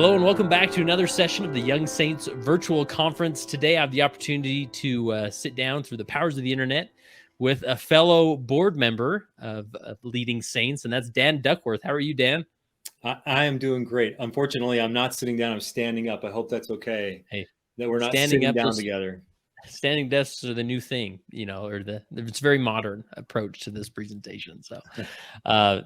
Hello and welcome back to another session of the Young Saints Virtual Conference. Today I have the opportunity to sit down through the powers of the internet with a fellow board member of Leading Saints, and that's Dan Duckworth. How are you, Dan? I am doing great. Unfortunately, I'm not sitting down. I'm standing up. I hope that's okay, Hey, that we're not standing sitting up, down together. standing desks are the new thing, or it's a very modern approach to this presentation. So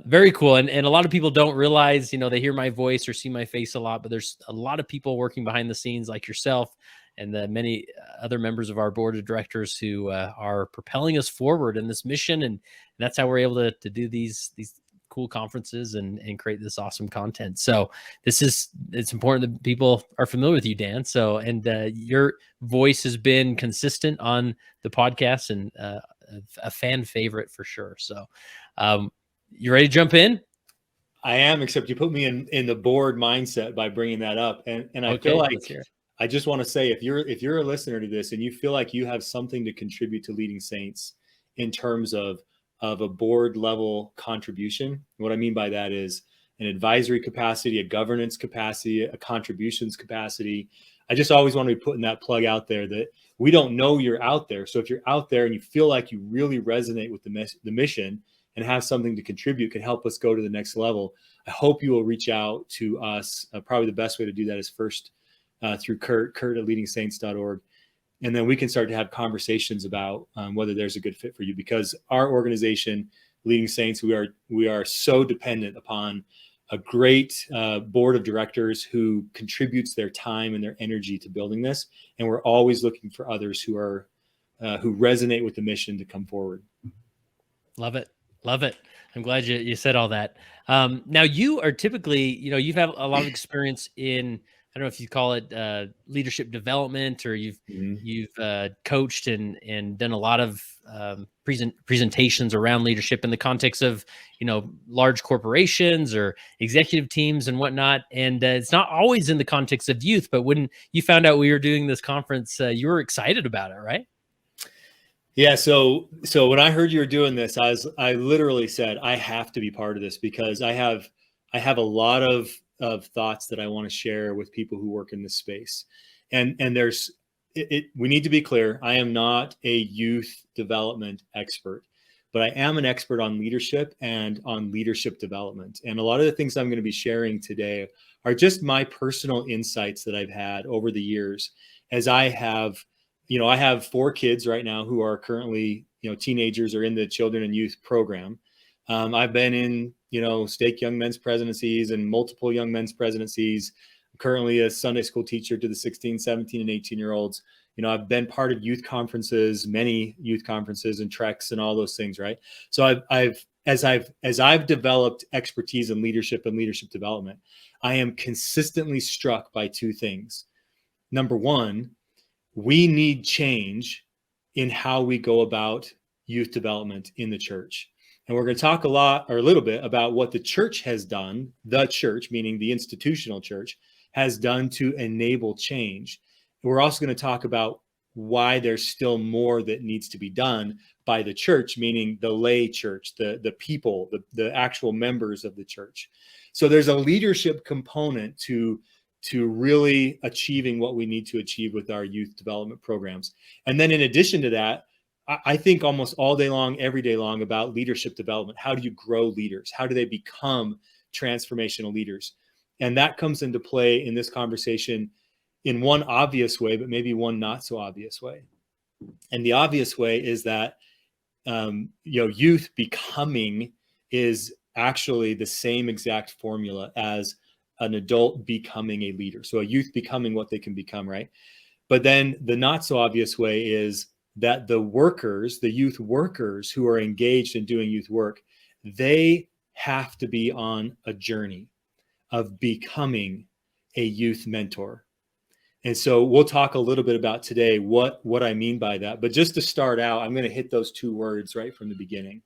very cool. And a lot of people don't realize, they hear my voice or see my face a lot, but there's a lot of people working behind the scenes like yourself and the many other members of our board of directors who are propelling us forward in this mission. And that's how we're able to do these cool conferences and create this awesome content. So it's important that people are familiar with you, Dan. So, and your voice has been consistent on the podcast and a fan favorite for sure. So, you ready to jump in? I am, except you put me in the board mindset by bringing that up. And I feel like I just want to say, if you're a listener to this and you feel like you have something to contribute to Leading Saints in terms of a board level contribution, what I mean by that is an advisory capacity, a governance capacity, a contributions capacity. I just always want to be putting that plug out there that we don't know you're out there. So if you're out there and you feel like you really resonate with the mission and have something to contribute, can help us go to the next level, I hope you will reach out to us. Probably the best way to do that is first through Kurt at leadingsaints.org. And then we can start to have conversations about whether there's a good fit for you, because our organization, Leading Saints, we are so dependent upon a great board of directors who contributes their time and their energy to building this. And we're always looking for others who resonate with the mission to come forward. Love it. Love it. I'm glad you said all that. Now you are typically, you've had a lot of experience in, I don't know if you call it leadership development, or you've coached and done a lot of presentations around leadership in the context of, large corporations or executive teams and whatnot. And it's not always in the context of youth, but when you found out we were doing this conference, you were excited about it, right? Yeah. So when I heard you were doing this, I literally said, I have to be part of this, because I have a lot of thoughts that I want to share with people who work in this space. And we need to be clear. I am not a youth development expert, but I am an expert on leadership and on leadership development. And a lot of the things I'm going to be sharing today are just my personal insights that I've had over the years, as I have 4 kids right now who are currently, teenagers or in the children and youth program. I've been in, stake young men's presidencies and multiple young men's presidencies. I'm currently a Sunday school teacher to the 16, 17, and 18-year-olds. I've been part of youth conferences, many youth conferences and treks and all those things, right? So as I've developed expertise in leadership and leadership development, I am consistently struck by 2 things. Number one, we need change in how we go about youth development in the church. And we're going to talk a little bit about what the church has done, the church, meaning the institutional church, has done to enable change. We're also going to talk about why there's still more that needs to be done by the church, meaning the lay church, the people, the actual members of the church. So there's a leadership component to really achieving what we need to achieve with our youth development programs. And then in addition to that, I think almost all day long, every day long, about leadership development. How do you grow leaders? How do they become transformational leaders? And that comes into play in this conversation in one obvious way, but maybe one not so obvious way. And the obvious way is that youth becoming is actually the same exact formula as an adult becoming a leader. So a youth becoming what they can become, right? But then the not so obvious way is that the youth workers who are engaged in doing youth work, they have to be on a journey of becoming a youth mentor. And so we'll talk a little bit about today what I mean by that. But just to start out, I'm going to hit those 2 words right from the beginning.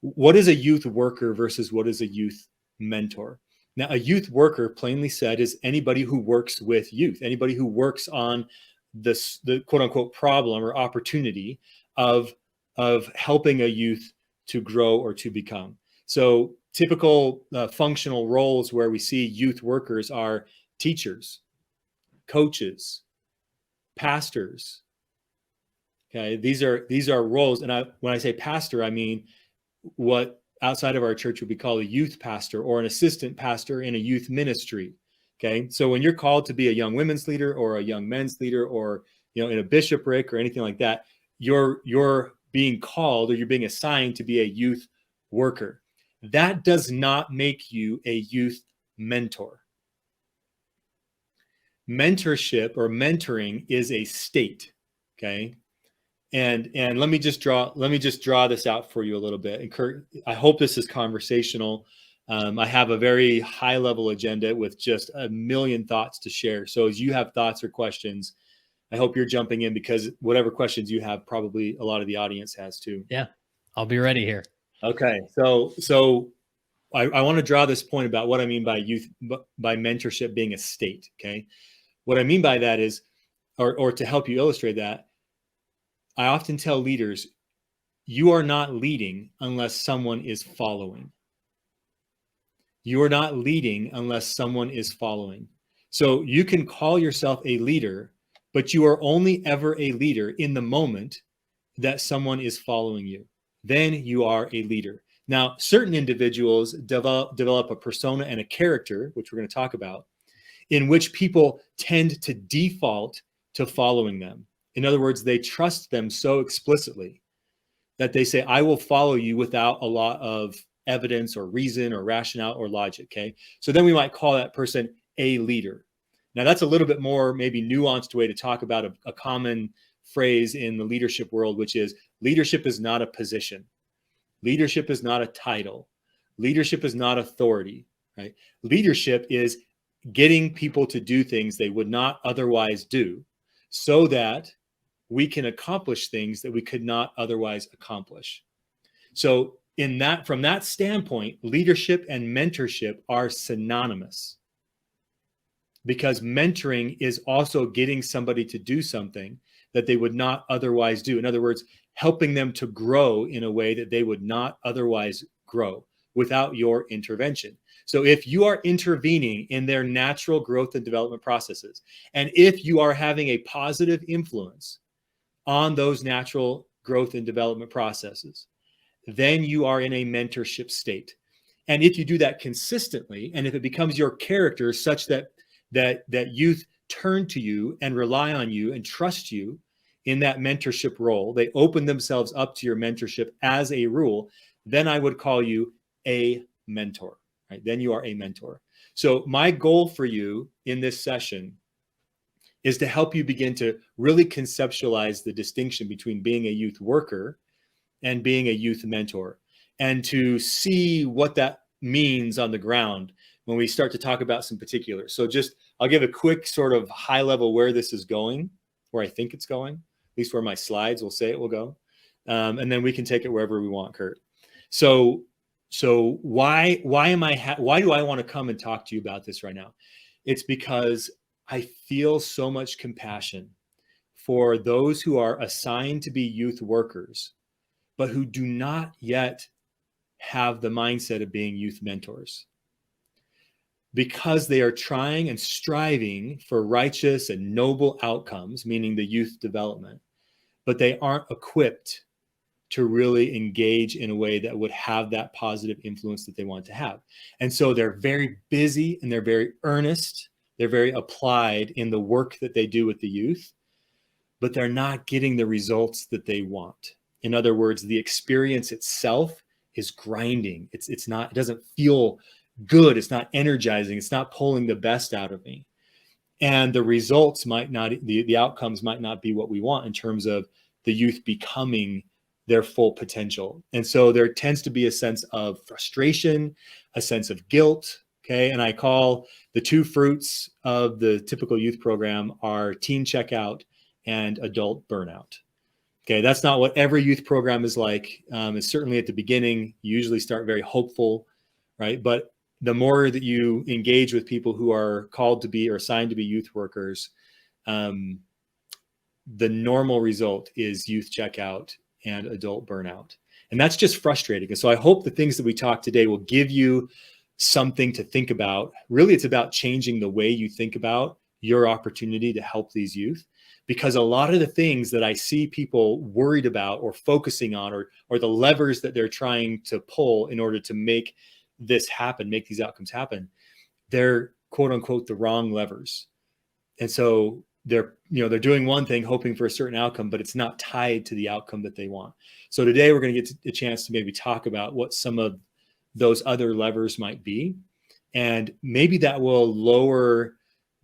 What is a youth worker versus what is a youth mentor? Now, a youth worker, plainly said, is anybody who works with youth, anybody who works on the quote unquote problem or opportunity of helping a youth to grow or to become. So typical functional roles where we see youth workers are teachers, coaches, pastors. Okay, these are roles. And when I say pastor, I mean what outside of our church would be called a youth pastor or an assistant pastor in a youth ministry. Okay, so when you're called to be a young women's leader or a young men's leader, or in a bishopric or anything like that, you're being called, or you're being assigned to be a youth worker. That does not make you a youth mentor. Mentorship or mentoring is a state. Okay. And let me just draw this out for you a little bit. And Kurt, I hope this is conversational. I have a very high level agenda with just a million thoughts to share. So as you have thoughts or questions, I hope you're jumping in, because whatever questions you have, probably a lot of the audience has too. Yeah, I'll be ready here. Okay. So I want to draw this point about what I mean by by mentorship being a state. Okay. What I mean by that is, or to help you illustrate that, I often tell leaders, you are not leading unless someone is following. You are not leading unless someone is following. So you can call yourself a leader, but you are only ever a leader in the moment that someone is following you. Then you are a leader. Now, certain individuals develop a persona and a character, which we're going to talk about, in which people tend to default to following them. In other words, they trust them so explicitly that they say, I will follow you without a lot of evidence or reason or rationale or logic. Okay. So then we might call that person a leader. Now that's a little bit more maybe nuanced way to talk about a common phrase in the leadership world, which is leadership is not a position. Leadership is not a title. Leadership is not authority, right? Leadership is getting people to do things they would not otherwise do, so that we can accomplish things that we could not otherwise accomplish. So from that standpoint, leadership and mentorship are synonymous, because mentoring is also getting somebody to do something that they would not otherwise do. In other words, helping them to grow in a way that they would not otherwise grow without your intervention. So if you are intervening in their natural growth and development processes, and if you are having a positive influence on those natural growth and development processes, then you are in a mentorship state. And if you do that consistently, and if it becomes your character such that youth turn to you and rely on you and trust you in that mentorship role, they open themselves up to your mentorship as a rule, then I would call you a mentor, right? Then you are a mentor. So my goal for you in this session is to help you begin to really conceptualize the distinction between being a youth worker and being a youth mentor, and to see what that means on the ground when we start to talk about some particulars. So I'll give a quick sort of high level where this is going, where I think it's going, at least where my slides will say it will go. And then we can take it wherever we want, Kurt. So why do I want to come and talk to you about this right now? It's because I feel so much compassion for those who are assigned to be youth workers, but who do not yet have the mindset of being youth mentors, because they are trying and striving for righteous and noble outcomes, meaning the youth development, but they aren't equipped to really engage in a way that would have that positive influence that they want to have. And so they're very busy and they're very earnest. They're very applied in the work that they do with the youth, but they're not getting the results that they want. In other words, the experience itself is grinding. It doesn't feel good. It's not energizing. It's not pulling the best out of me. And the results the outcomes might not be what we want in terms of the youth becoming their full potential. And so there tends to be a sense of frustration, a sense of guilt. Okay. And I call the two fruits of the typical youth program are teen checkout and adult burnout. Okay. That's not what every youth program is like. It's certainly at the beginning, you usually start very hopeful, right? But the more that you engage with people who are called to be or assigned to be youth workers, the normal result is youth checkout and adult burnout. And that's just frustrating. And so I hope the things that we talk today will give you something to think about. Really, it's about changing the way you think about your opportunity to help these youth. Because a lot of the things that I see people worried about or focusing on, or the levers that they're trying to pull in order to make this happen, make these outcomes happen, they're quote unquote the wrong levers. And so they're doing one thing, hoping for a certain outcome, but it's not tied to the outcome that they want. So today we're going to get a chance to maybe talk about what some of those other levers might be. And maybe that will lower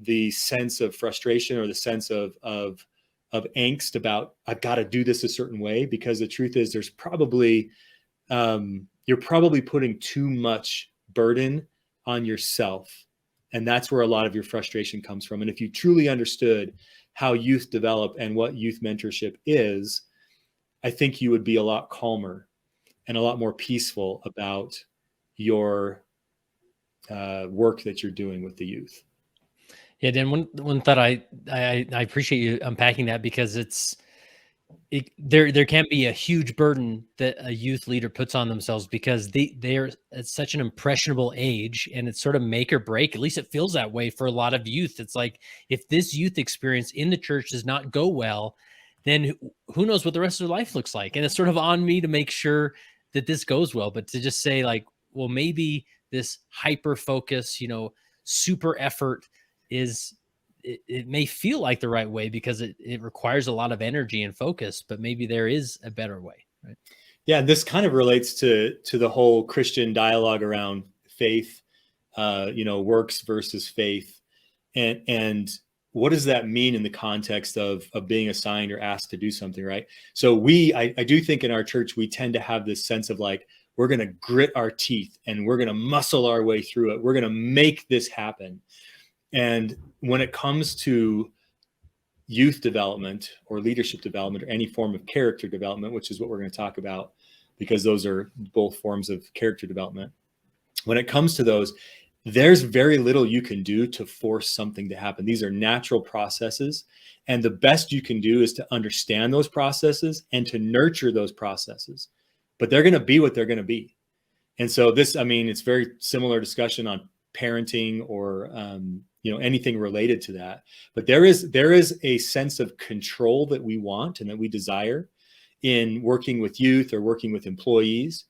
the sense of frustration or the sense of angst about, I've got to do this a certain way, because the truth is there's probably, you're probably putting too much burden on yourself. And that's where a lot of your frustration comes from. And if you truly understood how youth develop and what youth mentorship is, I think you would be a lot calmer and a lot more peaceful about your work that you're doing with the youth. Yeah, Dan, one thought I appreciate you unpacking that, because there can be a huge burden that a youth leader puts on themselves, because they're at such an impressionable age, and it's sort of make or break. At least it feels that way for a lot of youth. It's like, if this youth experience in the church does not go well, then who knows what the rest of their life looks like. And it's sort of on me to make sure that this goes well. But to just say like, well, maybe this hyper focus, super effort it may feel like the right way because it requires a lot of energy and focus, but maybe there is a better way, right? Yeah, this kind of relates to the whole Christian dialogue around faith, works versus faith, and what does that mean in the context of being assigned or asked to do something, right? So I do think in our church we tend to have this sense of like, we're going to grit our teeth and we're going to muscle our way through it. We're going to make this happen. And when it comes to youth development or leadership development or any form of character development, which is what we're going to talk about, because those are both forms of character development. When it comes to those, there's very little you can do to force something to happen. These are natural processes. And the best you can do is to understand those processes and to nurture those processes. But they're going to be what they're going to be. And so it's very similar discussion on parenting or anything related to that. But there is a sense of control that we want and that we desire in working with youth or working with employees.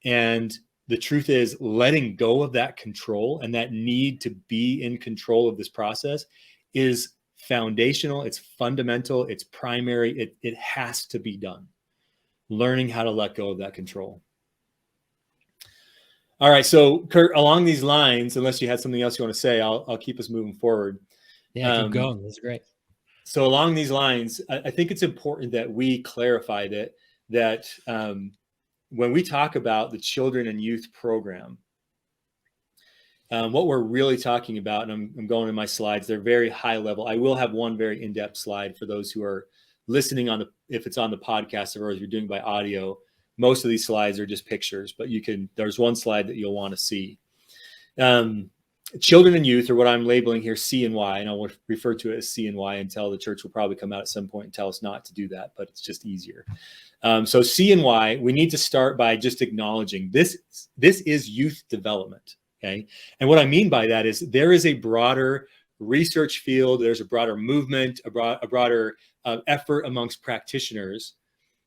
And the truth is, letting go of that control and that need to be in control of this process is foundational, it's fundamental, it's primary, it has to be done. Learning how to let go of that control. All right, so Kurt, along these lines, unless you had something else you want to say, I'll keep us moving forward. Yeah, keep going. That's great. So along these lines, I think it's important that we clarify that when we talk about the children and youth program, what we're really talking about, and I'm going in my slides, they're very high level. I will have one very in-depth slide for those who are listening if it's on the podcast or if you're doing by audio. Most of these slides are just pictures, but there's one slide that you'll want to see. Children and youth, or what I'm labeling here C and Y, and I'll refer to it as C and Y until the church will probably come out at some point and tell us not to do that, but it's just easier. So C and Y, we need to start by just acknowledging this is youth development, okay? And what I mean by that is there is a broader research field, there's a broader movement, a broader effort amongst practitioners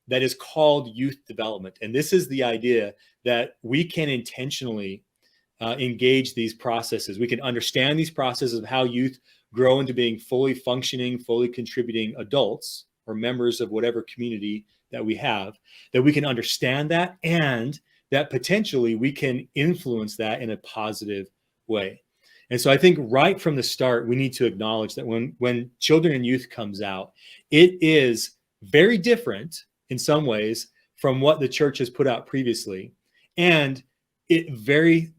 that is called youth development. And this is the idea that we can intentionally engage these processes. We can understand these processes of how youth grow into being fully functioning, fully contributing adults or members of whatever community that we have, that we can understand that, and that potentially we can influence that in a positive way. And so I think right from the start, we need to acknowledge that when children and youth comes out, it is very different in some ways from what the church has put out previously. And it very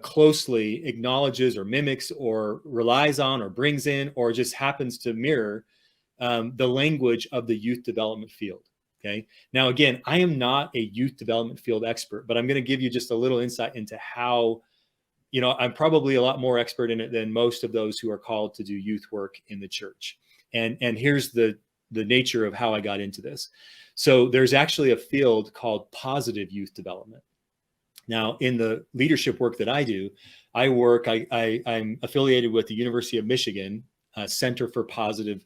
closely acknowledges or mimics or relies on or brings in or just happens to mirror the language of the youth development field. Okay. Now, again, I am not a youth development field expert, but I'm going to give you just a little insight into how, I'm probably a lot more expert in it than most of those who are called to do youth work in the church. And here's the nature of how I got into this. So there's actually a field called positive youth development. Now, in the leadership work that I do, I'm affiliated with the University of Michigan Center for Positive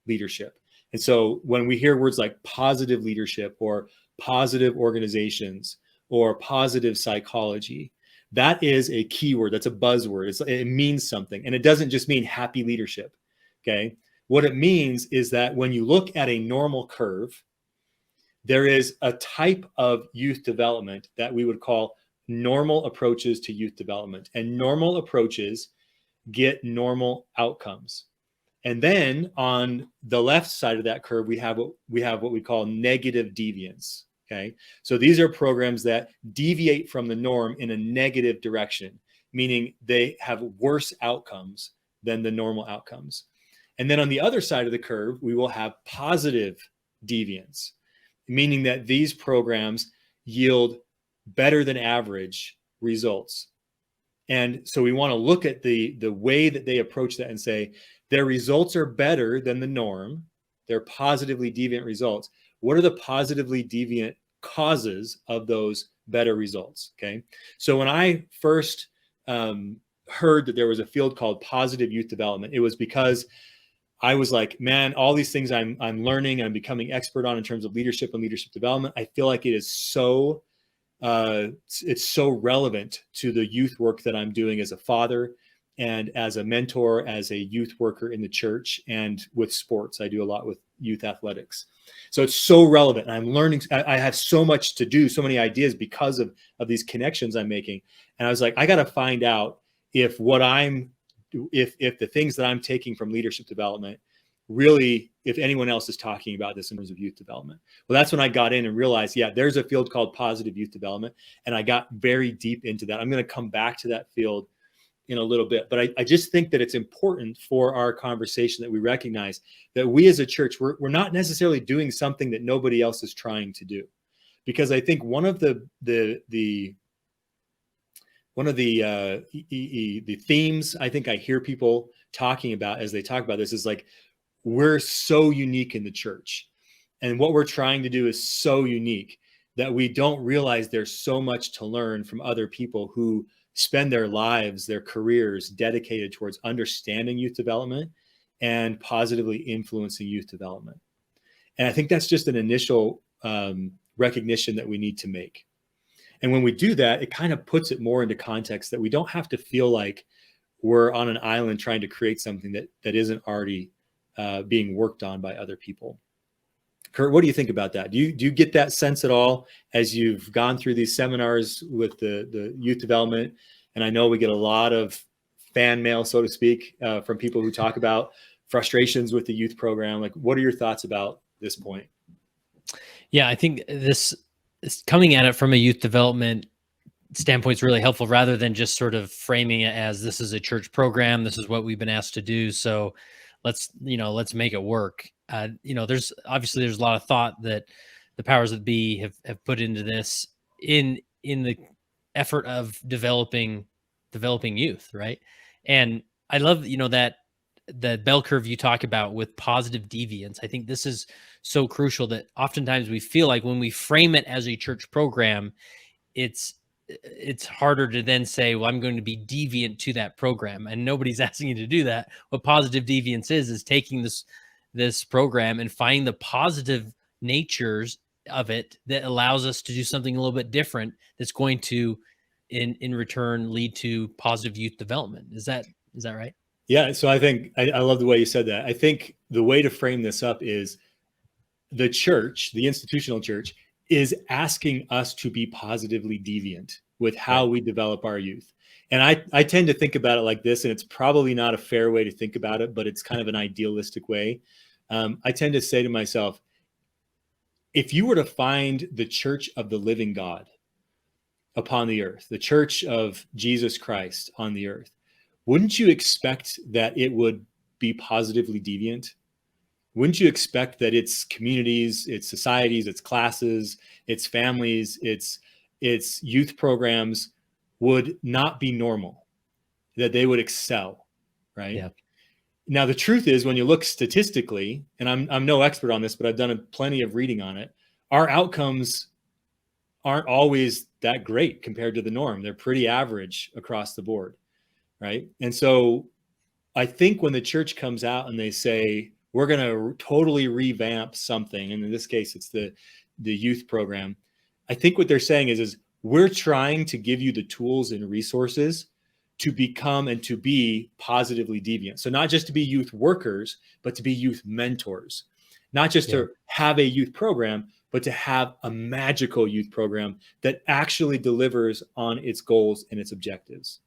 Leadership. And so when we hear words like positive leadership or positive organizations or positive psychology, that is a keyword. That's a buzzword. It means something. And it doesn't just mean happy leadership. Okay. What it means is that when you look at a normal curve, there is a type of youth development that we would call normal approaches to youth development. And normal approaches get normal outcomes. And then on the left side of that curve, we have what we call negative deviance. Okay. So these are programs that deviate from the norm in a negative direction, meaning they have worse outcomes than the normal outcomes. And then on the other side of the curve, we will have positive deviance, meaning that these programs yield better than average results. And so we want to look at the way that they approach that and say, their results are better than the norm. They're positively deviant results. What are the positively deviant causes of those better results? Okay. So when I first heard that there was a field called positive youth development, it was because I was like, man, all these things I'm learning and I'm becoming expert on in terms of leadership and leadership development, I feel like it is so it's so relevant to the youth work that I'm doing as a father and as a mentor, as a youth worker in the church, and with sports. I do a lot with youth athletics. So it's so relevant. And I'm learning. I have so much to do, so many ideas because of these connections I'm making. And I was like, I got to find out if the things that I'm taking from leadership development really, if anyone else is talking about this in terms of youth development. Well, that's when I got in and realized, yeah, there's a field called positive youth development. And I got very deep into that. I'm going to come back to that field in a little bit. But I just think that it's important for our conversation that we recognize that we as a church, we're not necessarily doing something that nobody else is trying to do. Because I think one of the themes I think I hear people talking about as they talk about this is like, we're so unique in the church. And what we're trying to do is so unique that we don't realize there's so much to learn from other people who spend their lives, their careers dedicated towards understanding youth development and positively influencing youth development. And I think that's just an initial recognition that we need to make. And when we do that, it kind of puts it more into context that we don't have to feel like we're on an island trying to create something that isn't already being worked on by other people. Kurt, what do you think about that? Do you get that sense at all as you've gone through these seminars with the youth development? And I know we get a lot of fan mail, so to speak, from people who talk about frustrations with the youth program. Like, what are your thoughts about this point? Yeah, I think this is coming at it from a youth development standpoint is really helpful rather than just sort of framing it as this is a church program. This is what we've been asked to do. So let's make it work. There's a lot of thought that the powers that be have put into this in the effort of developing youth. Right. And I love, that the bell curve you talk about with positive deviance. I think this is so crucial that oftentimes we feel like when we frame it as a church program, it's harder to then say, well, I'm going to be deviant to that program. And nobody's asking you to do that. What positive deviance is taking this program and finding the positive natures of it that allows us to do something a little bit different that's going to, in return, lead to positive youth development. Is that right? Yeah. So I think I love the way you said that. I think the way to frame this up is the church, the institutional church, is asking us to be positively deviant with how we develop our youth. And I tend to think about it like this, and it's probably not a fair way to think about it, but it's kind of an idealistic way. I tend to say to myself, if you were to find the church of the living God upon the earth, the church of Jesus Christ on the earth, wouldn't you expect that it would be positively deviant? Wouldn't you expect that its communities, its societies, its classes, its families, its youth programs would not be normal, that they would excel, right? Yeah. Now, the truth is, when you look statistically, and I'm no expert on this, but I've done plenty of reading on it, our outcomes aren't always that great compared to the norm. They're pretty average across the board, right? And so I think when the church comes out and they say, we're going to totally revamp something, and in this case, it's the youth program, I think what they're saying is we're trying to give you the tools and resources to become and to be positively deviant. So not just to be youth workers, but to be youth mentors, not just to have a youth program, but to have a magical youth program that actually delivers on its goals and its objectives.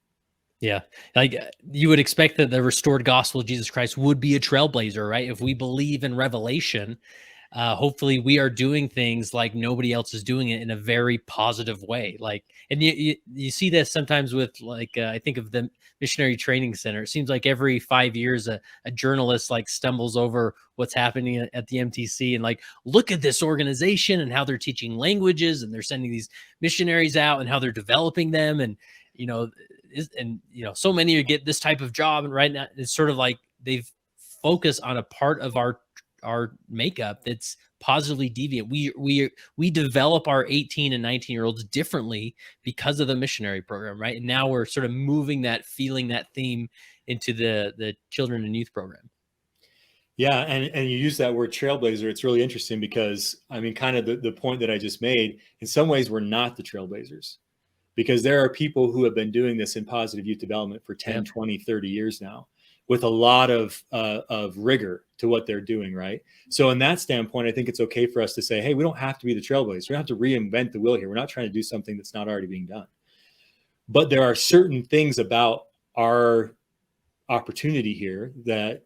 Yeah. Like you would expect that the restored gospel of Jesus Christ would be a trailblazer, right? If we believe in revelation, hopefully we are doing things like nobody else is doing it in a very positive way. Like, and you see this sometimes with like, I think of the missionary training center. It seems like every 5 years, a journalist like stumbles over what's happening at the MTC and like, look at this organization and how they're teaching languages and they're sending these missionaries out and how they're developing them. And, so many of you get this type of job. And right now it's sort of like they've focused on a part of our makeup that's positively deviant. We develop our 18 and 19-year-olds differently because of the missionary program, right? And now we're sort of moving that, feeling that theme into the children and youth program. Yeah, and you use that word trailblazer. It's really interesting because, I mean, kind of the point that I just made, in some ways we're not the trailblazers, because there are people who have been doing this in positive youth development for 10, 20, 30 years now, with a lot of rigor to what they're doing, right? So in that standpoint, I think it's okay for us to say, hey, we don't have to be the trailblazers. We don't have to reinvent the wheel here. We're not trying to do something that's not already being done. But there are certain things about our opportunity here that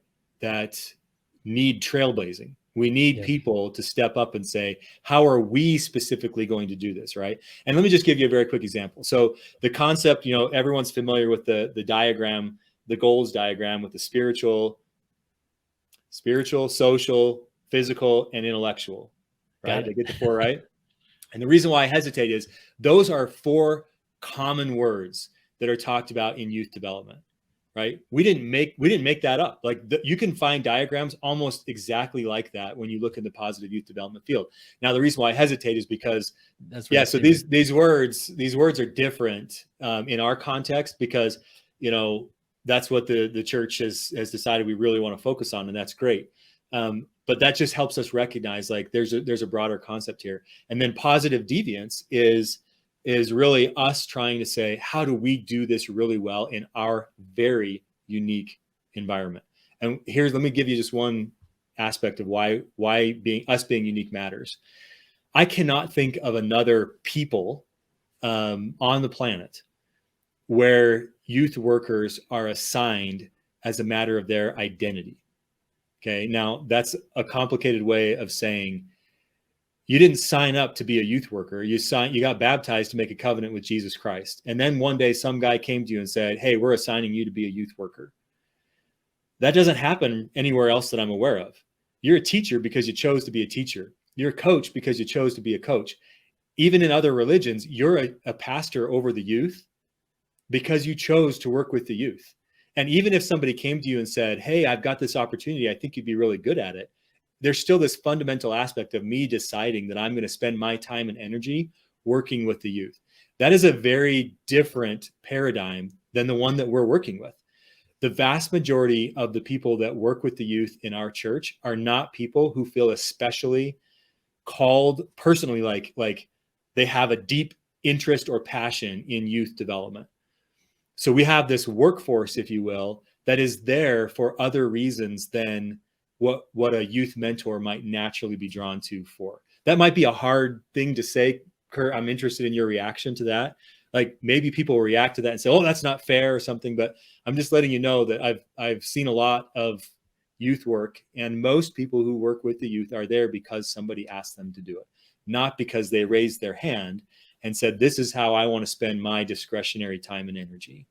need trailblazing. We need people to step up and say, how are we specifically going to do this, right? And let me just give you a very quick example. So the concept, everyone's familiar with the diagram, the goals diagram with the spiritual, social, physical, and intellectual, right? They get the 4 right. And the reason why I hesitate is those are 4 common words that are talked about in youth development, right? We didn't make that up. Like you can find diagrams almost exactly like that when you look in the positive youth development field. Now, the reason why I hesitate is because so these words are different in our context because, that's what the church has decided we really want to focus on. And that's great. But that just helps us recognize like there's a broader concept here. And then positive deviance is really us trying to say, how do we do this really well in our very unique environment? And let me give you just one aspect of why being unique matters. I cannot think of another people on the planet where youth workers are assigned as a matter of their identity. Okay. Now that's a complicated way of saying you didn't sign up to be a youth worker. You got baptized to make a covenant with Jesus Christ. And then one day some guy came to you and said, hey, we're assigning you to be a youth worker. That doesn't happen anywhere else that I'm aware of. You're a teacher because you chose to be a teacher. You're a coach because you chose to be a coach. Even in other religions, you're a pastor over the youth because you chose to work with the youth. And even if somebody came to you and said, hey, I've got this opportunity, I think you'd be really good at it, there's still this fundamental aspect of me deciding that I'm going to spend my time and energy working with the youth. That is a very different paradigm than the one that we're working with. The vast majority of the people that work with the youth in our church are not people who feel especially called personally, like they have a deep interest or passion in youth development. So we have this workforce, if you will, that is there for other reasons than what a youth mentor might naturally be drawn to for. That might be a hard thing to say, Kurt. I'm interested in your reaction to that. Like maybe people react to that and say, oh, that's not fair or something, but I'm just letting you know that I've seen a lot of youth work, and most people who work with the youth are there because somebody asked them to do it, not because they raised their hand and said, this is how I want to spend my discretionary time and energy.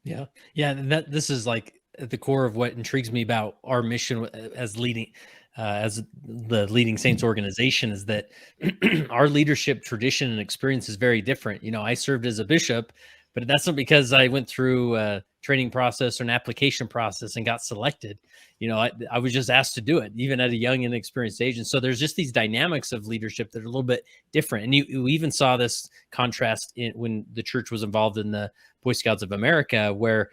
Yeah. Yeah. This is like at the core of what intrigues me about our mission as the Leading Saints organization is that our leadership tradition and experience is very different. I served as a bishop, but that's not because I went through training process or an application process and got selected. I was just asked to do it, even at a young and inexperienced age. And so there's just these dynamics of leadership that are a little bit different. And you even saw this contrast when the church was involved in the Boy Scouts of America, where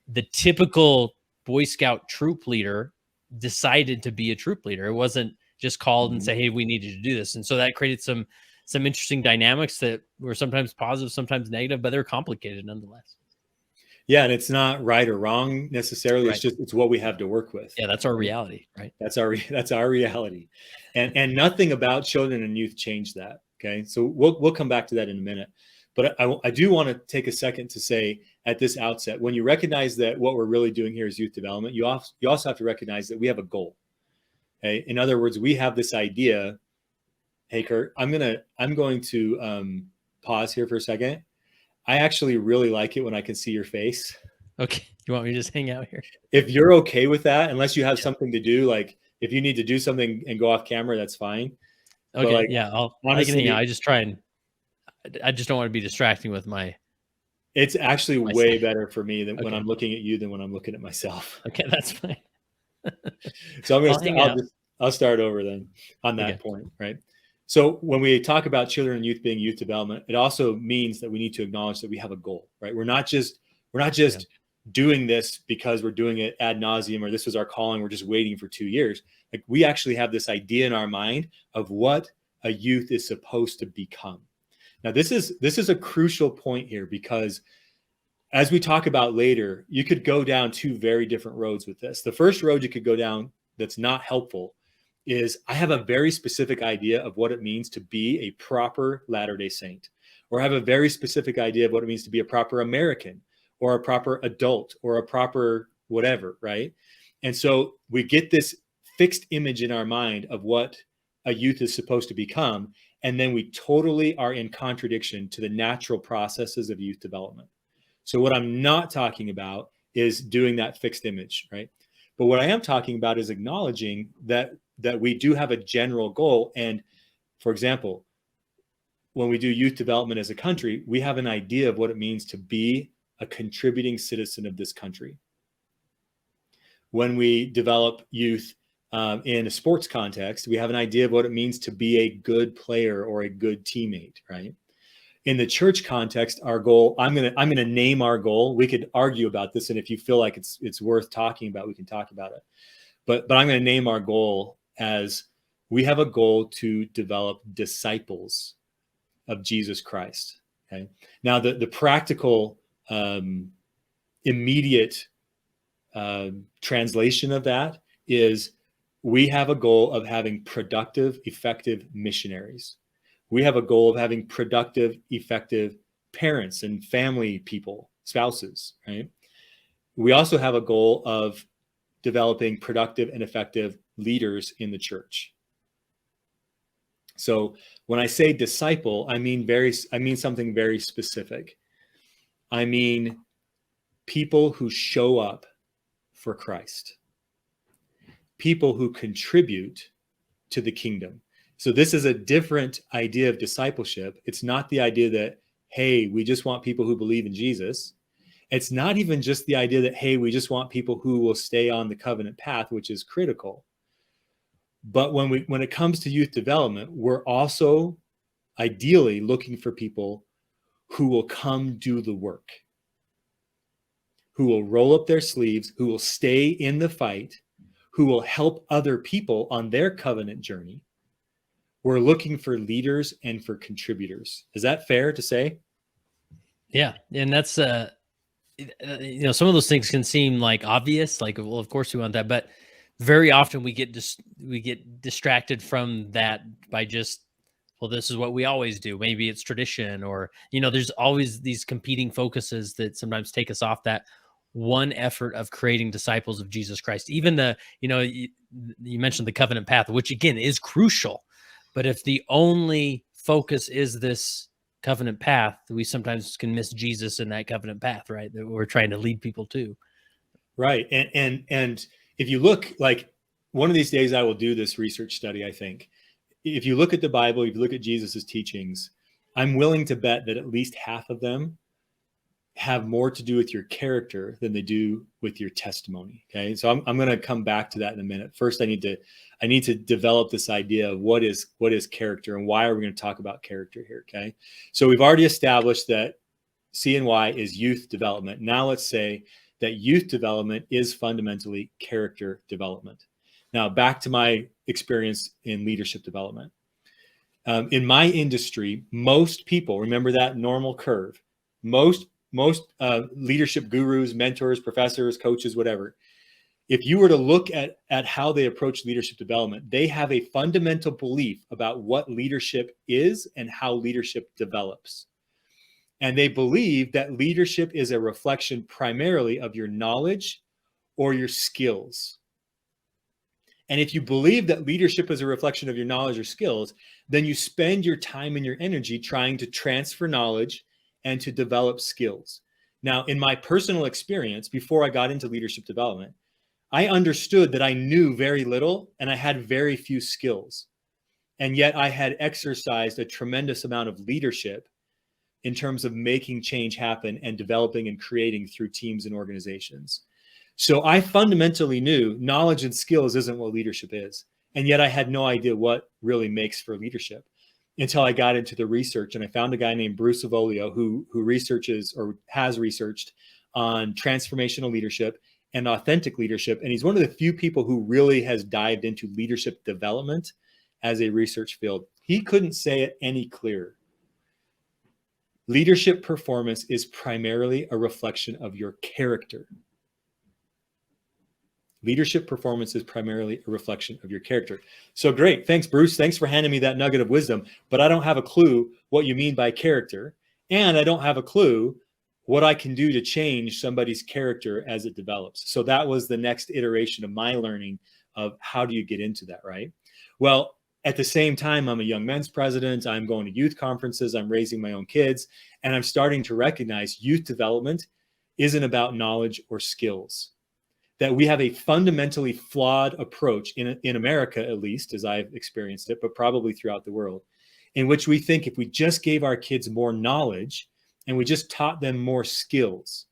the typical Boy Scout troop leader decided to be a troop leader. It wasn't just called and say, hey, we needed to do this. And so that created some interesting dynamics that were sometimes positive, sometimes negative, but they're complicated nonetheless. Yeah. And it's not right or wrong necessarily. Right. It's what we have to work with. Yeah. That's our reality, right? That's our reality. And nothing about children and youth changed that. Okay. So we'll come back to that in a minute. But I do want to take a second to say at this outset, when you recognize that what we're really doing here is youth development, you also have to recognize that we have a goal. Okay? In other words, we have this idea. Hey, Kurt, I'm going to pause here for a second. I actually really like it when I can see your face. Okay. You want me to just hang out here? If you're okay with that, unless you have something to do, like if you need to do something and go off camera, that's fine. Okay. Like, yeah. honestly, I can hang out. I just don't want to be distracting with my. It's actually way better for me than Okay. when I'm looking at you than when I'm looking at myself. Okay. That's fine. So I'll start over then on that point, right? So when we talk about children and youth being youth development, it also means that we need to acknowledge that we have a goal, right? We're not just doing this because we're doing it ad nauseum, or this was our calling. We're just waiting for 2 years. Like, we actually have this idea in our mind of what a youth is supposed to become. Now, this is a crucial point here, because as we talk about later, you could go down two very different roads with this. The first road you could go down that's not helpful is, I have a very specific idea of what it means to be a proper Latter-day Saint, or I have a very specific idea of what it means to be a proper American, or a proper adult, or a proper whatever, right? And so we get this fixed image in our mind of what a youth is supposed to become, and then we totally are in contradiction to the natural processes of youth development. So what I'm not talking about is doing that fixed image, right? But what I am talking about is acknowledging that we do have a general goal. And for example, when we do youth development as a country, we have an idea of what it means to be a contributing citizen of this country. When we develop youth in a sports context, we have an idea of what it means to be a good player or a good teammate, right? In the church context, our goal, I'm gonna name our goal. We could argue about this, and if you feel like it's worth talking about, we can talk about it. But I'm going to name our goal as, we have a goal to develop disciples of Jesus Christ. Okay. Now, the practical, immediate translation of that is, we have a goal of having productive, effective missionaries. We have a goal of having productive, effective parents and family people, spouses, right? We also have a goal of developing productive and effective leaders in the church. So when I say disciple, I mean something very specific. I mean people who show up for Christ, people who contribute to the kingdom. So this is a different idea of discipleship. It's not the idea that, hey, we just want people who believe in Jesus. It's not even just the idea that, hey, we just want people who will stay on the covenant path, which is critical. But when it comes to youth development, we're also ideally looking for people who will come do the work, who will roll up their sleeves, who will stay in the fight, who will help other people on their covenant journey. We're looking for leaders and for contributors. Is that fair to say? Yeah. And that's, some of those things can seem like obvious, like, well, of course we want that, but very often we get distracted from that by just, well, this is what we always do. Maybe it's tradition, or, there's always these competing focuses that sometimes take us off that one effort of creating disciples of Jesus Christ. Even you mentioned the covenant path, which again is crucial, but if the only focus is this covenant path, we sometimes can miss Jesus in that covenant path, right? That we're trying to lead people to. Right. And if you look, like, one of these days I will do this research study, I think. If you look at the Bible, if you look at Jesus's teachings, I'm willing to bet that at least half of them have more to do with your character than they do with your testimony. Okay. So I'm going to come back to that in a minute. First, I need to develop this idea of what is character and why are we going to talk about character here. Okay. So we've already established that CNY is youth development. Now let's say that youth development is fundamentally character development. Now back to my experience in leadership development. In my industry, most people, remember that normal curve, most leadership gurus, mentors, professors, coaches, whatever, if you were to look at how they approach leadership development, they have a fundamental belief about what leadership is and how leadership develops. And they believe that leadership is a reflection primarily of your knowledge or your skills. And if you believe that leadership is a reflection of your knowledge or skills, then you spend your time and your energy trying to transfer knowledge and to develop skills. Now, in my personal experience, before I got into leadership development, I understood that I knew very little and I had very few skills. And yet I had exercised a tremendous amount of leadership in terms of making change happen and developing and creating through teams and organizations. So I fundamentally knew knowledge and skills isn't what leadership is. And yet I had no idea what really makes for leadership until I got into the research. And I found a guy named Bruce Avolio who researches or has researched on transformational leadership and authentic leadership. And he's one of the few people who really has dived into leadership development as a research field. He couldn't say it any clearer. Leadership performance is primarily a reflection of your character. Leadership performance is primarily a reflection of your character. So great. Thanks, Bruce. Thanks for handing me that nugget of wisdom. But I don't have a clue what you mean by character. And I don't have a clue what I can do to change somebody's character as it develops. So that was the next iteration of my learning of how do you get into that, right? Well, at the same time, I'm a young men's president. I'm going to youth conferences. I'm raising my own kids. And I'm starting to recognize youth development isn't about knowledge or skills. That we have a fundamentally flawed approach in America, at least as I've experienced it, but probably throughout the world, in which we think if we just gave our kids more knowledge and we just taught them more skills,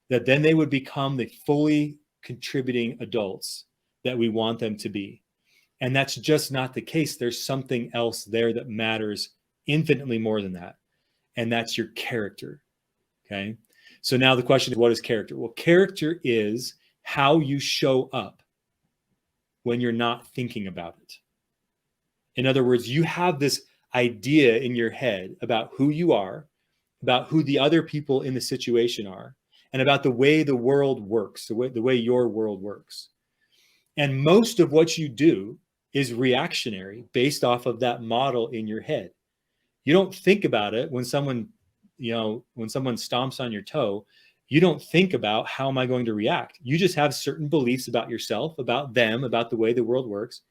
that then they would become the fully contributing adults that we want them to be. And that's just not the case. There's something else there that matters infinitely more than that. And that's your character. Okay. So now the question is, what is character? Well, character is how you show up when you're not thinking about it. In other words, you have this idea in your head about who you are, about who the other people in the situation are, and about the way the world works, the way your world works. And most of what you do is reactionary based off of that model in your head. You don't think about it when someone stomps on your toe. You don't think about how am I going to react. You just have certain beliefs about yourself, about them, about the way the world works.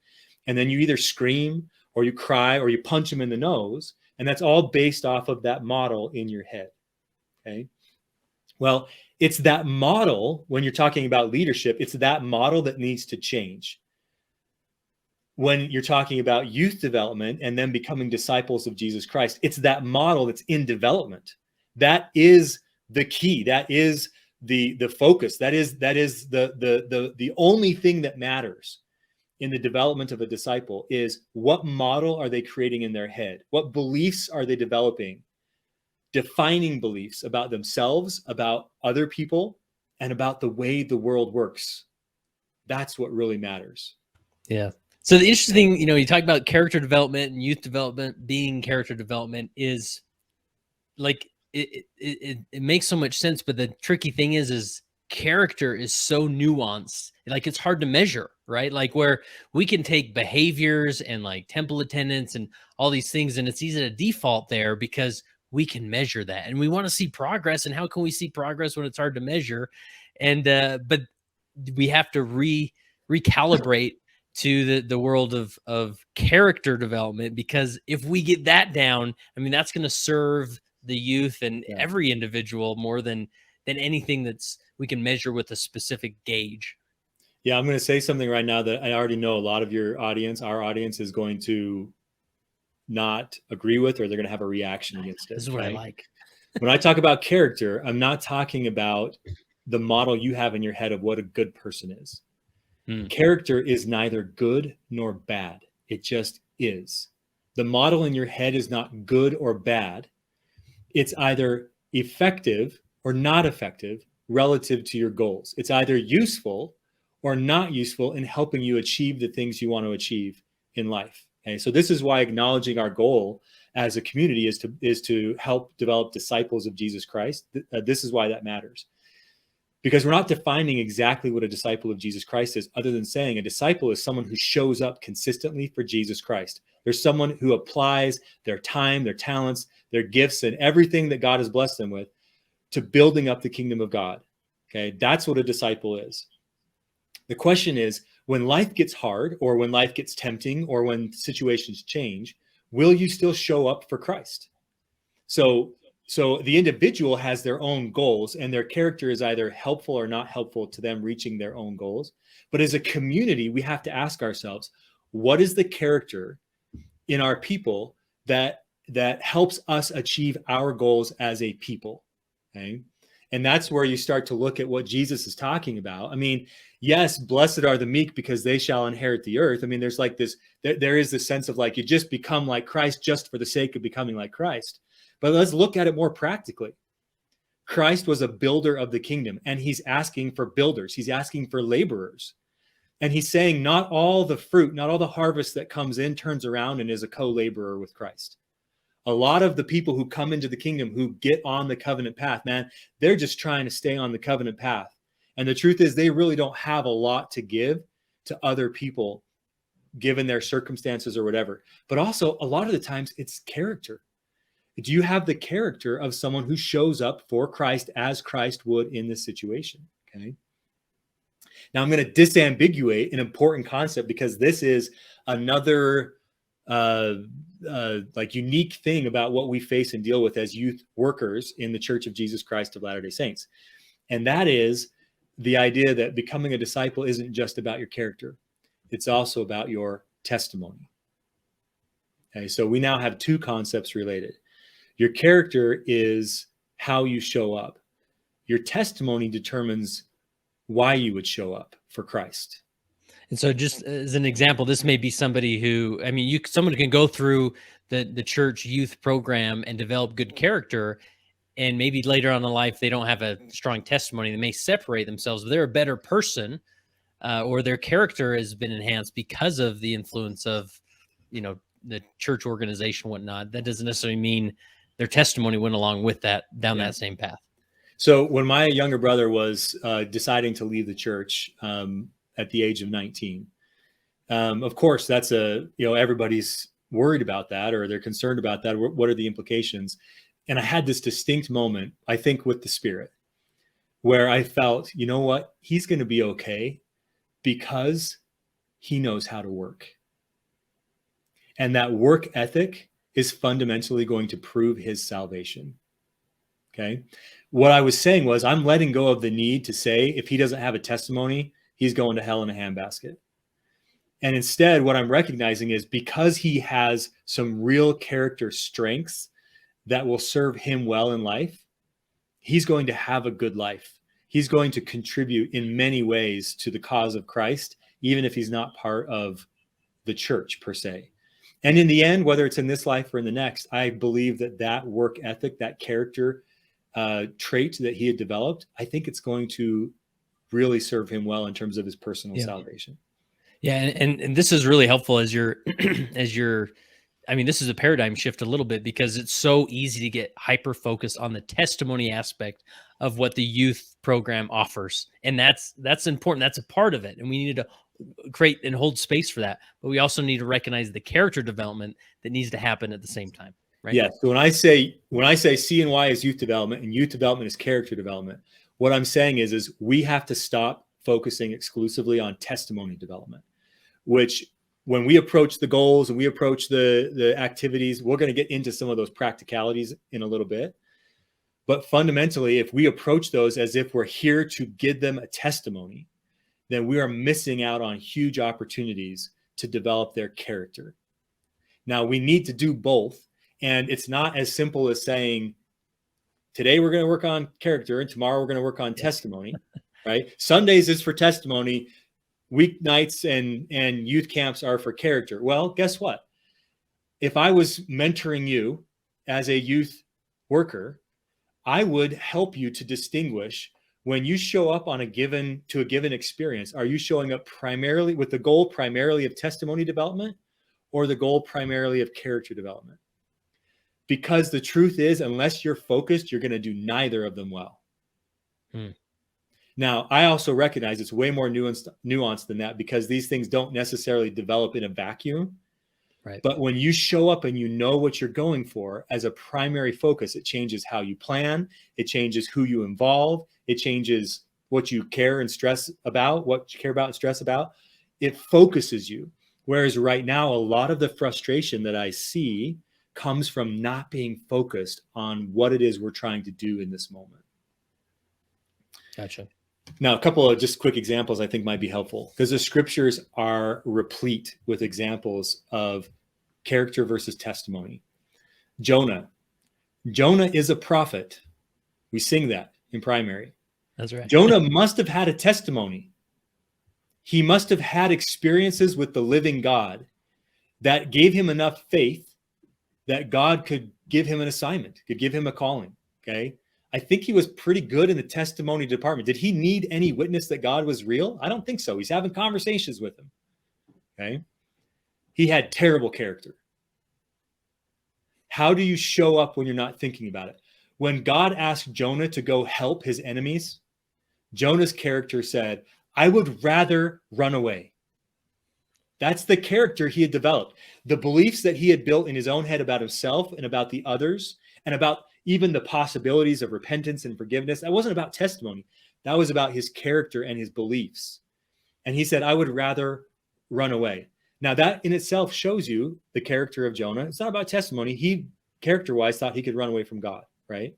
And then you either scream or you cry or you punch them in the nose. And that's all based off of that model in your head. Okay. Well, it's that model when you're talking about leadership, it's that model that needs to change. When you're talking about youth development and then becoming disciples of Jesus Christ, it's that model that's in development. That is the key. That is the focus. That is the only thing that matters in the development of a disciple is what model are they creating in their head? What beliefs are they developing? Defining beliefs about themselves, about other people, and about the way the world works. That's what really matters. Yeah. So the interesting, you talk about character development and youth development being character development is like, it makes so much sense, but the tricky thing is character is so nuanced, like it's hard to measure, right? Like where we can take behaviors and like temple attendance and all these things, and it's easy to default there because we can measure that and we want to see progress. And how can we see progress when it's hard to measure? And but we have to recalibrate to the world of character development, because if we get that down, I mean, that's going to serve the youth and every individual more than anything that's we can measure with a specific gauge. Yeah, I'm going to say something right now that I already know a lot of our audience is going to not agree with, or they're going to have a reaction against it. This is what I like. When I talk about character, I'm not talking about the model you have in your head of what a good person is. Character is neither good nor bad. It just is. The model in your head is not good or bad. It's either effective or not effective relative to your goals. It's either useful or not useful in helping you achieve the things you want to achieve in life. Okay, so this is why acknowledging our goal as a community is to help develop disciples of Jesus Christ. This is why that matters. Because we're not defining exactly what a disciple of Jesus Christ is, other than saying a disciple is someone who shows up consistently for Jesus Christ. There's someone who applies their time, their talents, their gifts, and everything that God has blessed them with to building up the kingdom of God. Okay, that's what a disciple is. The question is, when life gets hard, or when life gets tempting, or when situations change, will you still show up for Christ? So the individual has their own goals, and their character is either helpful or not helpful to them reaching their own goals. But as a community, we have to ask ourselves, what is the character in our people that helps us achieve our goals as a people? Okay. And that's where you start to look at what Jesus is talking about. I mean, yes, blessed are the meek because they shall inherit the earth. I mean, there's like this, there is this sense of like, you just become like Christ just for the sake of becoming like Christ. But let's look at it more practically. Christ was a builder of the kingdom, and he's asking for builders. He's asking for laborers. And he's saying not all the fruit, not all the harvest that comes in turns around and is a co-laborer with Christ. A lot of the people who come into the kingdom, who get on the covenant path, man, they're just trying to stay on the covenant path. And the truth is, they really don't have a lot to give to other people, given their circumstances or whatever. But also, a lot of the times, it's character. Do you have the character of someone who shows up for Christ as Christ would in this situation? Okay. Now I'm going to disambiguate an important concept, because this is another like unique thing about what we face and deal with as youth workers in the Church of Jesus Christ of Latter-day Saints. And that is the idea that becoming a disciple isn't just about your character. It's also about your testimony. Okay. So we now have two concepts related. Your character is how you show up. Your testimony determines why you would show up for Christ. And so, just as an example, this may be somebody who, I mean, someone can go through the church youth program and develop good character, and maybe later on in life they don't have a strong testimony. They may separate themselves, but they're a better person, or their character has been enhanced because of the influence of, the church organization, and whatnot. That doesn't necessarily mean their testimony went along with that, down that same path. So when my younger brother was deciding to leave the church at the age of 19, of course, that's everybody's worried about that, or they're concerned about that. What are the implications? And I had this distinct moment, I think, with the Spirit, where I felt, you know what, he's going to be okay because he knows how to work. And that work ethic is fundamentally going to prove his salvation. Okay. What I was saying was, I'm letting go of the need to say, if he doesn't have a testimony, he's going to hell in a handbasket. And instead, what I'm recognizing is, because he has some real character strengths that will serve him well in life, he's going to have a good life. He's going to contribute in many ways to the cause of Christ, even if he's not part of the church per se. And in the end, whether it's in this life or in the next, I believe that work ethic, that character trait that he had developed, I think it's going to really serve him well in terms of his personal salvation. Yeah. And this is really helpful as you're, I mean, this is a paradigm shift a little bit, because it's so easy to get hyper focused on the testimony aspect of what the youth program offers. And that's important. That's a part of it. And we need to create and hold space for that. But we also need to recognize the character development that needs to happen at the same time. Right? Yeah. So when I say C&Y is youth development and youth development is character development, what I'm saying is we have to stop focusing exclusively on testimony development, which, when we approach the goals and we approach the activities, we're going to get into some of those practicalities in a little bit. But fundamentally, if we approach those as if we're here to give them a testimony, then we are missing out on huge opportunities to develop their character. Now, we need to do both. And it's not as simple as saying, today we're going to work on character and tomorrow we're going to work on Yeah. testimony, right? Sundays is for testimony. Weeknights and youth camps are for character. Well, guess what? If I was mentoring you as a youth worker, I would help you to distinguish when you show up on a given experience. Are you showing up primarily with the goal primarily of testimony development or the goal primarily of character development? Because the truth is, unless you're focused, you're going to do neither of them well. Now, I also recognize it's way more nuanced than that, because these things don't necessarily develop in a vacuum. Right. But when you show up and you know what you're going for as a primary focus, it changes how you plan. It changes who you involve. It changes what you care and stress about, what you care about and stress about. It focuses you. Whereas right now, a lot of the frustration that I see comes from not being focused on what it is we're trying to do in this moment. Gotcha. Now, a couple of just quick examples I think might be helpful, because the scriptures are replete with examples of character versus testimony. Jonah is a prophet. We sing that in primary. That's right. Jonah must have had a testimony. He must have had experiences with the living God that gave him enough faith that God could give him an assignment, could give him a calling. Okay. I think he was pretty good in the testimony department. Did he need any witness that God was real? I don't think so. He's having conversations with him. Okay. He had terrible character. How do you show up when you're not thinking about it? When God asked Jonah to go help his enemies, Jonah's character said, I would rather run away. That's the character he had developed. The beliefs that he had built in his own head about himself and about the others and about even the possibilities of repentance and forgiveness. That wasn't about testimony. That was about his character and his beliefs. And he said, I would rather run away. Now that in itself shows you the character of Jonah. It's not about testimony. He character-wise thought he could run away from God, right?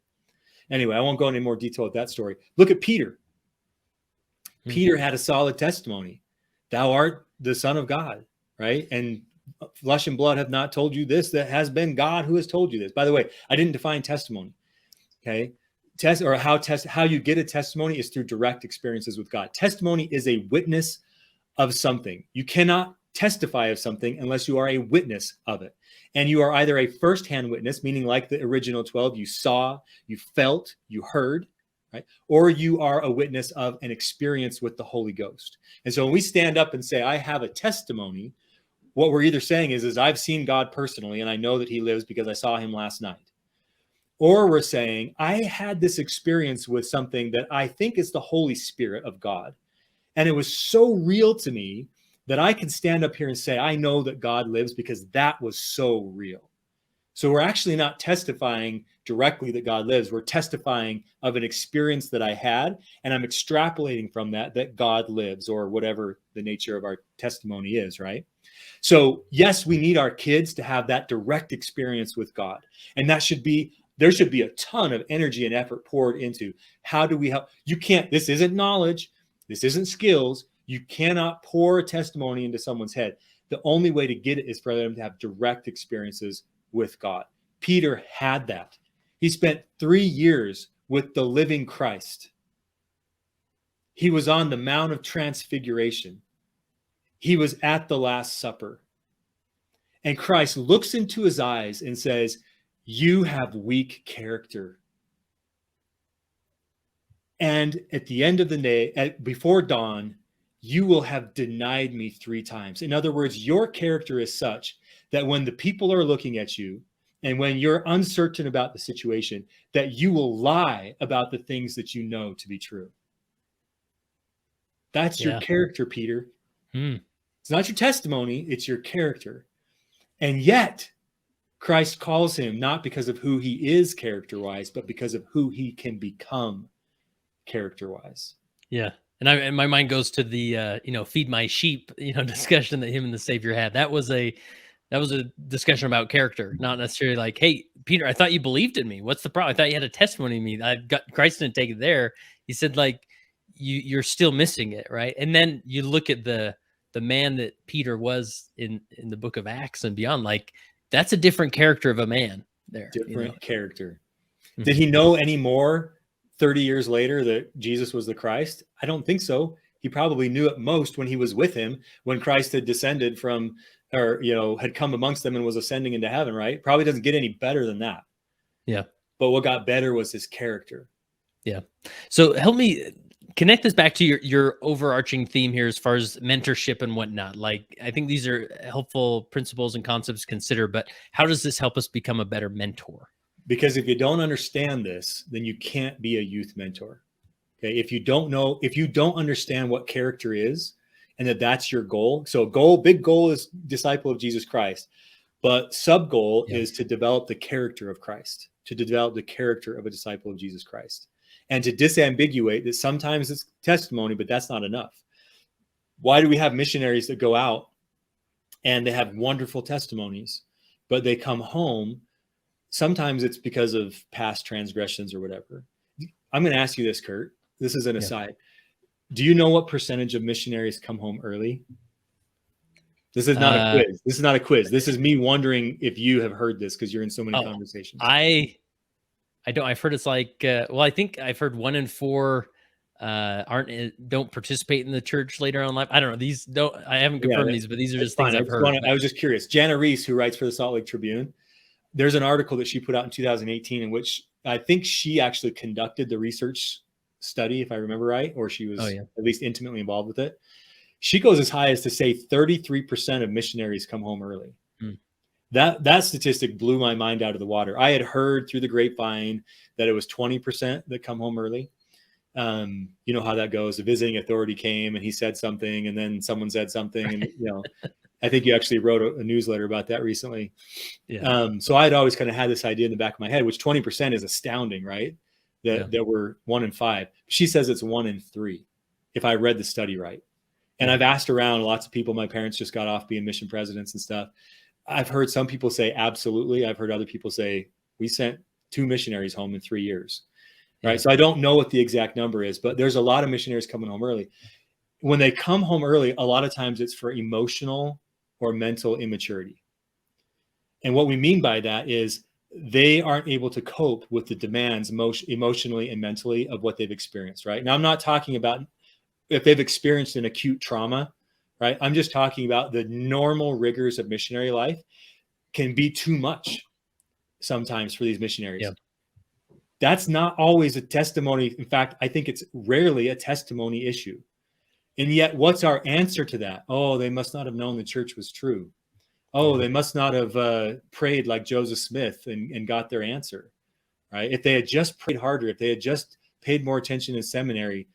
Anyway, I won't go into more detail with that story. Look at Peter. Peter had a solid testimony. Thou art the Son of God, right? And flesh and blood have not told you this. That has been God who has told you this. By the way, I didn't define testimony. Okay. How you get a testimony is through direct experiences with God. Testimony is a witness of something. You cannot testify of something unless you are a witness of it. And you are either a firsthand witness, meaning like the original 12, you saw, you felt, you heard, right? Or you are a witness of an experience with the Holy Ghost. And so when we stand up and say, I have a testimony, what we're either saying is I've seen God personally, and I know that he lives because I saw him last night. Or we're saying, I had this experience with something that I think is the Holy Spirit of God. And it was so real to me that I can stand up here and say, I know that God lives because that was so real. So we're actually not testifying directly that God lives. We're testifying of an experience that I had, and I'm extrapolating from that God lives, or whatever the nature of our testimony is, right? So yes, we need our kids to have that direct experience with God. And there should be a ton of energy and effort poured into how do we help? This isn't knowledge. This isn't skills. You cannot pour a testimony into someone's head. The only way to get it is for them to have direct experiences with God. Peter had that. He spent 3 years with the living Christ. He was on the Mount of Transfiguration. He was at the Last Supper. And Christ looks into his eyes and says, you have weak character. And at the end of the day, before dawn, you will have denied me 3 times. In other words, your character is such that when the people are looking at you and when you're uncertain about the situation, that you will lie about the things that you know to be true. That's your character, Peter. It's not your testimony, it's your character. And yet, Christ calls him not because of who he is character-wise, but because of who he can become character-wise. Yeah. And my mind goes to the, feed my sheep, discussion that him and the Savior had. That was a discussion about character, not necessarily like, hey, Peter, I thought you believed in me. What's the problem? I thought you had a testimony in me. Christ didn't take it there. He said, like, you're still missing it, right? And then you look at the man that Peter was in the book of Acts and beyond, like, that's a different character of a man there. Different character. Did he know any more 30 years later that Jesus was the Christ? I don't think so. He probably knew at most when he was with him, when Christ had descended from, or, had come amongst them and was ascending into heaven, right? Probably doesn't get any better than that. Yeah. But what got better was his character. Yeah. So help me connect this back to your overarching theme here as far as mentorship and whatnot. Like, I think these are helpful principles and concepts to consider, but how does this help us become a better mentor? Because if you don't understand this, then you can't be a youth mentor. Okay. If you don't understand what character is and that's your goal. So big goal is disciple of Jesus Christ, but sub goal is to develop the character of Christ, to develop the character of a disciple of Jesus Christ, and to disambiguate that sometimes it's testimony, but that's not enough. Why do we have missionaries that go out and they have wonderful testimonies, but they come home? Sometimes it's because of past transgressions or whatever. I'm going to ask you this, Kurt. This is an aside. Do you know what percentage of missionaries come home early? This is not a quiz. This is not a quiz. This is me wondering if you have heard this because you're in so many conversations. I don't. I've heard it's like, well, I think I've heard 1 in 4 don't participate in the church later on in life. I don't know. I haven't confirmed these, but these are just things I've heard. I was just curious. Jana Reese, who writes for the Salt Lake Tribune, there's an article that she put out in 2018 in which I think she actually conducted the research study, if I remember right, or she was at least intimately involved with it. She goes as high as to say 33% of missionaries come home early. That statistic blew my mind out of the water. I had heard through the grapevine that it was 20% that come home early. You know how that goes. The visiting authority came and he said something, and then someone said something, and I think you actually wrote a newsletter about that recently. So I had always kind of had this idea in the back of my head, which 20% is astounding, right? That were 1 in 5. She says it's 1 in 3, if I read the study right. And I've asked around lots of people. My parents just got off being mission presidents and stuff. I've heard some people say absolutely. I've heard other people say we sent 2 missionaries home in 3 years. Right. So I don't know what the exact number is, but there's a lot of missionaries coming home early. When they come home early, a lot of times it's for emotional or mental immaturity. And what we mean by that is they aren't able to cope with the demands emotionally and mentally of what they've experienced. Right. Now, I'm not talking about if they've experienced an acute trauma. Right. I'm just talking about the normal rigors of missionary life can be too much sometimes for these missionaries. That's not always a testimony. In fact, I think it's rarely a testimony issue. And yet, what's our answer to that? Oh, they must not have known the church was true. Oh, they must not have prayed like Joseph Smith and got their answer, right? If they had just prayed harder, if they had just paid more attention in seminary,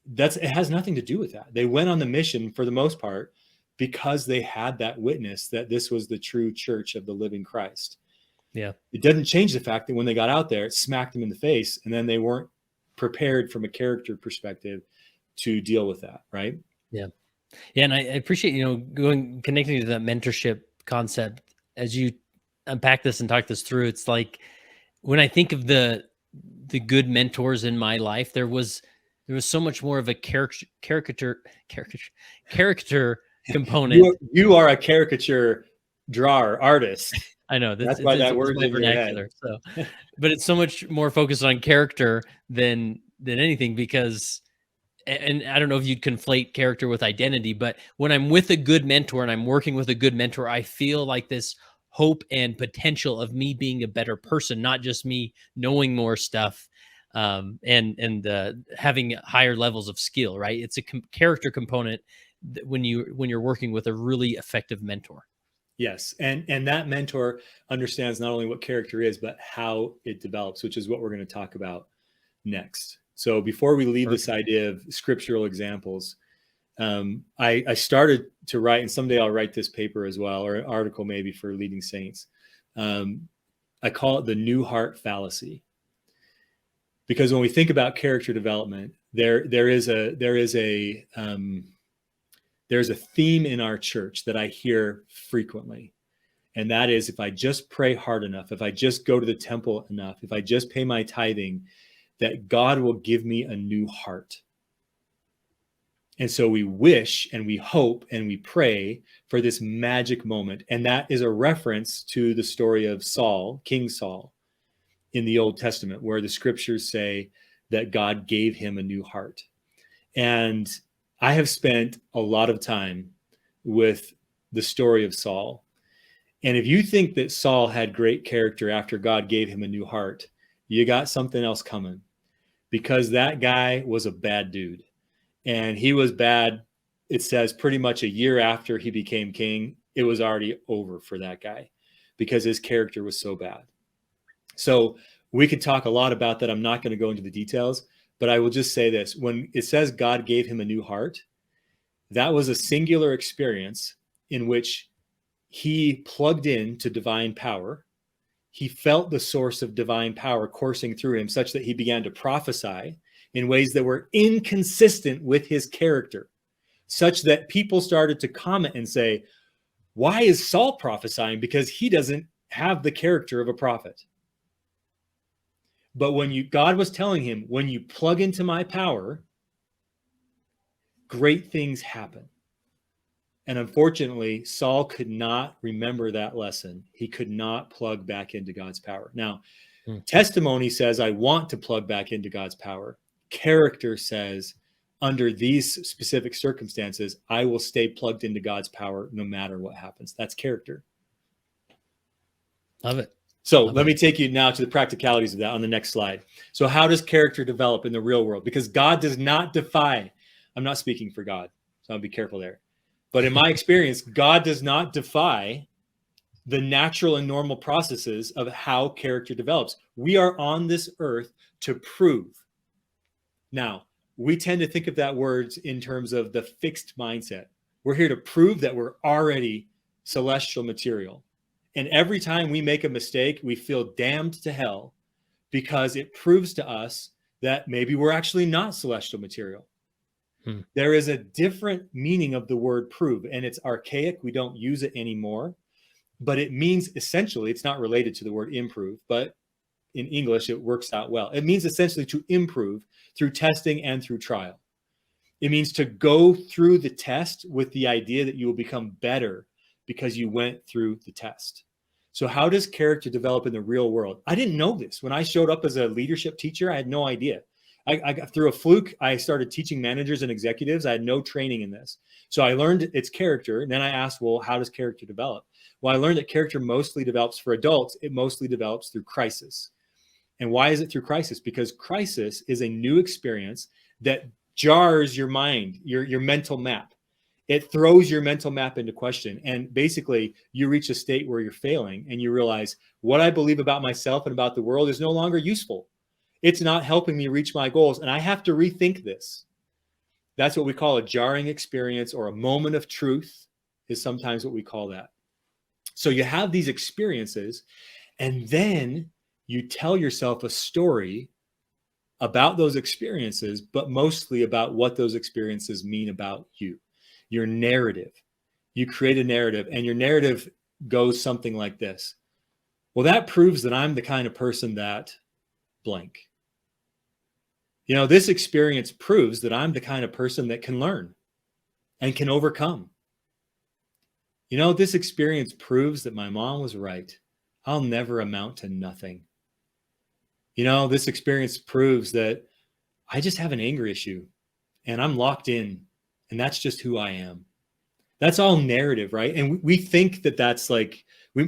it has nothing to do with that. They went on the mission for the most part because they had that witness that this was the true church of the living Christ. It doesn't change the fact that when they got out there, it smacked them in the face, and then they weren't prepared from a character perspective to deal with that, right? And I appreciate connecting to that mentorship concept as you unpack this and talk this through. It's like when I think of the good mentors in my life, there was so much more of a caricature component. You are a caricature drawer artist. I know that's why that word's in vernacular. So, but it's so much more focused on character than anything, because, and I don't know if you'd conflate character with identity, but when I'm with a good mentor and I'm working with a good mentor, I feel like this hope and potential of me being a better person, not just me knowing more stuff, and having higher levels of skill. Right? It's a character component when you're working with a really effective mentor. Yes. And that mentor understands not only what character is, but how it develops, which is what we're going to talk about next. So before we leave this idea of scriptural examples, I started to write, and someday I'll write this paper as well, or an article maybe for leading saints. I call it the new heart fallacy. Because when we think about character development, there's a theme in our church that I hear frequently. And that is, if I just pray hard enough, if I just go to the temple enough, if I just pay my tithing, that God will give me a new heart. And so we wish and we hope and we pray for this magic moment. And that is a reference to the story of Saul, King Saul, in the Old Testament where the scriptures say that God gave him a new heart. And I have spent a lot of time with the story of Saul. And if you think that Saul had great character after God gave him a new heart, you got something else coming, because that guy was a bad dude. And he was bad, it says, pretty much a year after he became king. It was already over for that guy because his character was so bad. So we could talk a lot about that. I'm not going to go into the details, but I will just say this. When it says God gave him a new heart, that was a singular experience in which he plugged in to divine power. He felt the source of divine power coursing through him such that he began to prophesy in ways that were inconsistent with his character, such that people started to comment and say, why is Saul prophesying? Because he doesn't have the character of a prophet. But God was telling him, when you plug into my power, great things happen. And unfortunately, Saul could not remember that lesson. He could not plug back into God's power. Now, testimony says, I want to plug back into God's power. Character says, under these specific circumstances, I will stay plugged into God's power no matter what happens. That's character. Love it. So let me take you now to the practicalities of that on the next slide. So how does character develop in the real world? Because God does not defy. I'm not speaking for God, so I'll be careful there. But in my experience, God does not defy the natural and normal processes of how character develops. We are on this earth to prove. Now, we tend to think of that words in terms of the fixed mindset. We're here to prove that we're already celestial material. And every time we make a mistake, we feel damned to hell because it proves to us that maybe we're actually not celestial material. There is a different meaning of the word prove, and it's archaic. We don't use it anymore, but it means essentially, it's not related to the word improve, but in English, it works out well. It means essentially to improve through testing and through trial. It means to go through the test with the idea that you will become better because you went through the test. So how does character develop in the real world? I didn't know this. When I showed up as a leadership teacher, I had no idea. I got through a fluke. I started teaching managers and executives. I had no training in this. So I learned its character. And then I asked, well, how does character develop? Well, I learned that character mostly develops for adults. It mostly develops through crisis. And why is it through crisis? Because crisis is a new experience that jars your mind, your mental map. It throws your mental map into question. And basically, you reach a state where you're failing and you realize what I believe about myself and about the world is no longer useful. It's not helping me reach my goals. And I have to rethink this. That's what we call a jarring experience, or a moment of truth is sometimes what we call that. So you have these experiences, and then you tell yourself a story about those experiences, but mostly about what those experiences mean about you. Your narrative. You create a narrative, and your narrative goes something like this. Well, that proves that I'm the kind of person that blank. You know, this experience proves that I'm the kind of person that can learn and can overcome. You know, this experience proves that my mom was right. I'll never amount to nothing. You know, this experience proves that I just have an anger issue and I'm locked in, and that's just who I am. That's all narrative, right? And we think that that's like,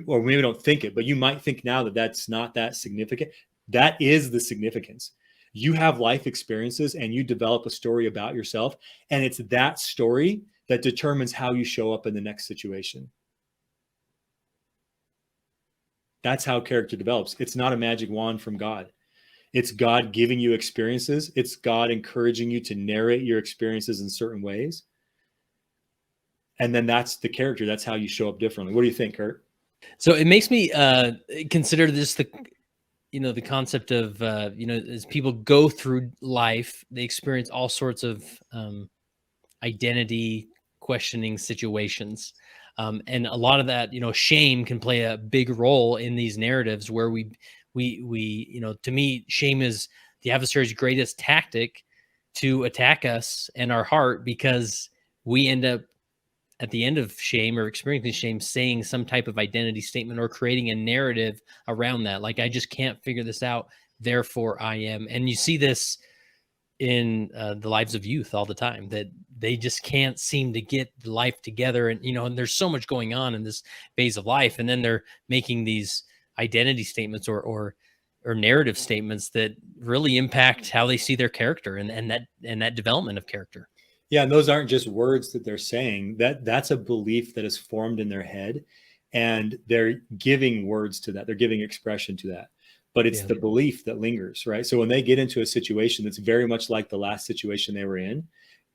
or maybe we don't think it, but you might think now that that's not that significant. That is the significance. You have life experiences and you develop a story about yourself, and it's that story that determines how you show up in the next situation. That's how character develops. It's not a magic wand from God. It's God giving you experiences. It's God encouraging you to narrate your experiences in certain ways. And then that's the character. That's how you show up differently. What do you think, Kurt? So it makes me consider this the concept of, as people go through life, they experience all sorts of identity questioning situations. And a lot of that, shame can play a big role in these narratives where we, to me, shame is the adversary's greatest tactic to attack us and our heart, because we end up at the end of shame or experiencing shame, saying some type of identity statement or creating a narrative around that. Like, I just can't figure this out, therefore I am. And you see this in the lives of youth all the time, that they just can't seem to get life together. And, and there's so much going on in this phase of life. And then they're making these identity statements or narrative statements that really impact how they see their character and that development of character. Yeah, and those aren't just words that they're saying. That's a belief that is formed in their head, and they're giving words to that. They're giving expression to that. But it's the belief that lingers, right? So when they get into a situation that's very much like the last situation they were in,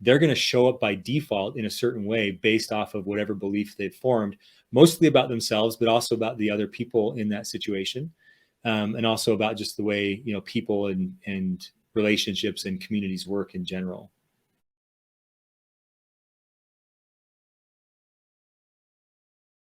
they're going to show up by default in a certain way based off of whatever belief they've formed, mostly about themselves, but also about the other people in that situation, and also about just the way people and relationships and communities work in general.